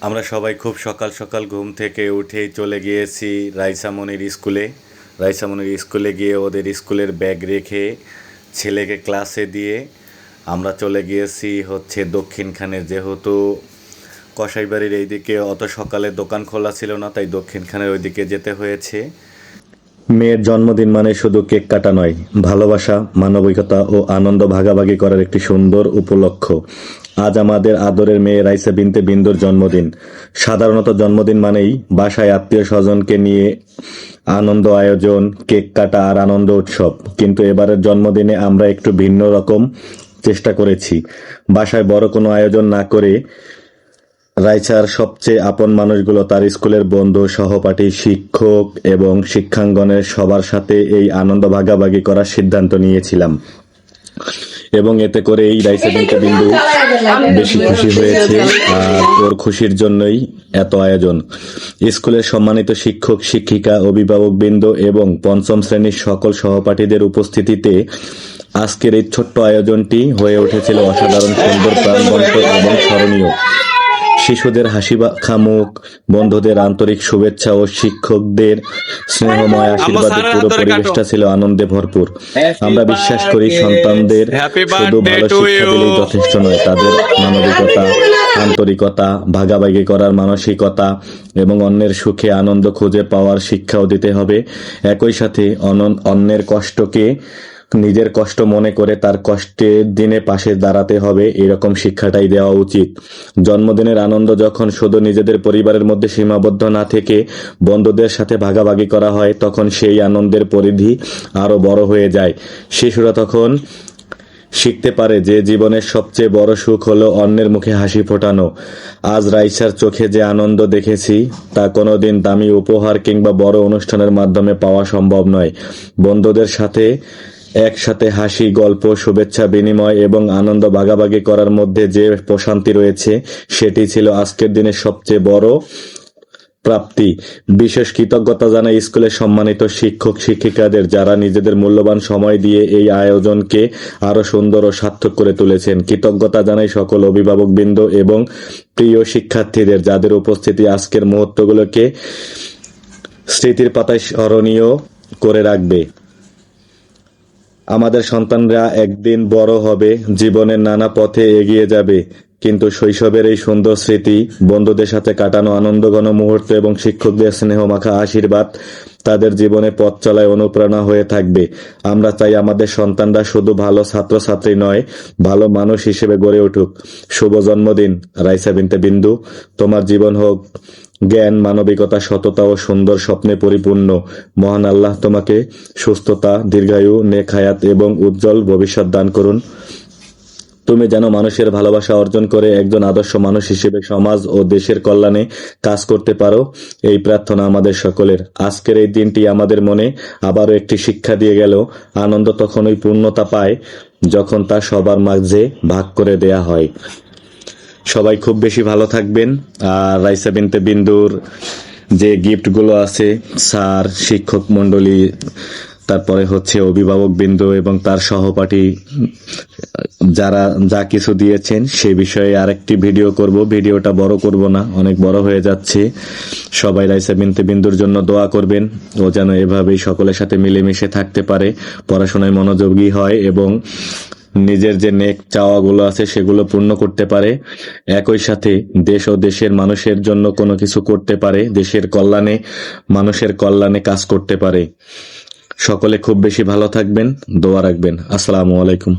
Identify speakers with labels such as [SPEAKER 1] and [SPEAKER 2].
[SPEAKER 1] আমরা সবাই খুব সকাল সকাল ঘুম থেকে উঠেই চলে গিয়েছি রাইসামনির স্কুলে। রাইসামনির স্কুলে গিয়ে ওদের স্কুলের ব্যাগ রেখে ছেলেকে ক্লাসে দিয়ে আমরা চলে গিয়েছি দক্ষিণখানে। যেহেতু কসাইবাড়ির এইদিকে অত সকালে দোকান খোলা ছিল না, তাই দক্ষিণখানের ওইদিকে যেতে হয়েছে। মেয়ের জন্মদিন মানে শুধু কেক কাটা নয়, ভালোবাসা, মানবিকতা ও আনন্দ ভাগাভাগি করার একটি সুন্দর উপলক্ষ। আজ আমাদের আদরের মেয়ে রাইসা বিনতে বিন্দুর জন্মদিন। সাধারণত জন্মদিন মানেই বাসায় আত্মীয় স্বজনকে নিয়ে আনন্দ আয়োজন, কেক কাটা আর আনন্দ উৎসব। কিন্তু এবারের জন্মদিনে আমরা একটু ভিন্ন রকম চেষ্টা করেছি। বাসায় বড় কোনো আয়োজন না করে রাইসার সবচেয়ে আপন মানুষগুলো, তার স্কুলের বন্ধু, সহপাঠী, শিক্ষক এবং শিক্ষাঙ্গনের সবার সাথে এই আনন্দ ভাগাভাগি করার সিদ্ধান্ত নিয়েছিলাম। এবং এতে করে এই রাইসা বিনতে বিন্দু বেশি খুশি হয়েছে, আর ওর খুশির জন্যই এত আয়োজন। স্কুলের সম্মানিত শিক্ষক, শিক্ষিকা, অভিভাবক বৃন্দ এবং পঞ্চম শ্রেণীর সকল সহপাঠীদের উপস্থিতিতে আজকের এই ছোট্ট আয়োজনটি হয়ে উঠেছিল অসাধারণ, সুন্দর, প্রাণবন্ত এবং স্মরণীয়। শিশুদের হাসিমাখা মুখ, বন্ধুদের আন্তরিক শুভেচ্ছা ও শিক্ষকদের স্নেহময় আশীর্বাদে পুরো পরিবেশটা ছিল আনন্দে ভরপুর। আমরা বিশ্বাস করি সন্তানদের শুধু ভালো শিক্ষা দিলেই যথেষ্ট নয়, তাদের মানবিকতা, আন্তরিকতা, ভাগাভাগি করার মানসিকতা এবং অন্যের সুখে আনন্দ খুঁজে পাওয়ার শিক্ষাও দিতে হবে। একই সাথে অন্যের কষ্টকে নিজের কষ্ট মনে করে তার কষ্টের দিনে পাশে দাঁড়াতে হবে, এরকম শিক্ষাটাই দেওয়া উচিত। জন্মদিনের আনন্দ যখন শুধু নিজেদের পরিবারের মধ্যে সীমাবদ্ধ না থেকে বন্ধুদের সাথে ভাগাভাগি করা হয়, তখন সেই আনন্দের পরিধি আরো বড় হয়ে যায়। শিশুরা তখন শিখতে পারে যে জীবনের সবচেয়ে বড় সুখ হলো অন্যের মুখে হাসি ফোটানো। আজ রাইসার চোখে যে আনন্দ দেখেছি তা কোনোদিন দামি উপহার কিংবা বড় অনুষ্ঠানের মাধ্যমে পাওয়া সম্ভব নয়। বন্ধুদের সাথে একসাথে হাসি, গল্প, শুভেচ্ছা বিনিময় এবং আনন্দ ভাগাভাগি করার মধ্যে যে প্রশান্তি রয়েছে, সেটি ছিল আজকের দিনের সবচেয়ে বড় প্রাপ্তি। বিশেষ কৃতজ্ঞতা জানাই স্কুলের সম্মানিত শিক্ষক শিক্ষিকাদের, যারা নিজেদের মূল্যবান সময় দিয়ে এই আয়োজনকে আরো সুন্দর ও সার্থক করে তুলেছেন। কৃতজ্ঞতা জানাই সকল অভিভাবকবৃন্দ এবং প্রিয় শিক্ষার্থীদের, যাদের উপস্থিতি আজকের মুহূর্তগুলোকে স্মৃতির পাতায় স্মরণীয় করে রাখবে। আমাদের সন্তানরা একদিন বড় হবে, জীবনের নানা পথে এগিয়ে যাবে, কিন্তু শৈশবের এই সুন্দর স্মৃতি, বন্ধুদের সাথে কাটানো আনন্দঘন মুহূর্ত এবং শিক্ষকদের স্নেহমাখা আশীর্বাদ তাদের জীবনে পথ চলায় অনুপ্রেরণা হয়ে থাকবে। আমরা চাই আমাদের সন্তানরা শুধু ভালো ছাত্রছাত্রী নয়, ভালো মানুষ হিসেবে গড়ে উঠুক। শুভ জন্মদিন রাইসা বিনতে বিন্দু। তোমার জীবন হোক জ্ঞান, মানবিকতা, সততা ও সুন্দর স্বপ্নে পরিপূর্ণ। মহান আল্লাহ তোমাকে সুস্থতা, দীর্ঘায়ু, নেক হায়াত এবং উজ্জ্বল ভবিষ্যৎ দান করুন। তুমি যেন মানুষের ভালোবাসা অর্জন করে একজন আদর্শ মানুষ হিসেবে সমাজ ও দেশের কল্যাণে কাজ করতে পারো, এই প্রার্থনা আমাদের সকলের। আজকের এই দিনটি আমাদের মনে আবারও একটি শিক্ষা দিয়ে গেল, আনন্দ তখনই পূর্ণতা পায় যখন তা সবার মাঝে ভাগ করে দেয়া হয়। সবাই খুব বেশি ভালো থাকবেন। আর রাইসা বিনতে বিন্দুর যে গিফটগুলো আছে, স্যার, শিক্ষক মণ্ডলী, তারপরে অভিভাবক বিন্দু এবং তার সহপাঠী যারা যা কিছু দিয়েছেন, সে বিষয়ে আরেকটি ভিডিও করব। ভিডিওটা বড় করব না, অনেক বড় হয়ে যাচ্ছে। সবাই রাইসা বিনতে বিন্দুর জন্য দোয়া করবেন, ও যেন এভাবেই সকলের সাথে মিলেমিশে থাকতে পারে, পড়াশোনায় মনোযোগী হয় এবং নিজের যে নেক চাওয়াগুলো আছে সেগুলো পূর্ণ করতে পারে। একই সাথে দেশ ও দেশের মানুষের জন্য কোনো কিছু করতে পারে, দেশের কল্যাণে, মানুষের কল্যাণে কাজ করতে পারে। সকলে খুব বেশি ভালো থাকবেন, দোয়া রাখবেন। আসসালামু আলাইকুম।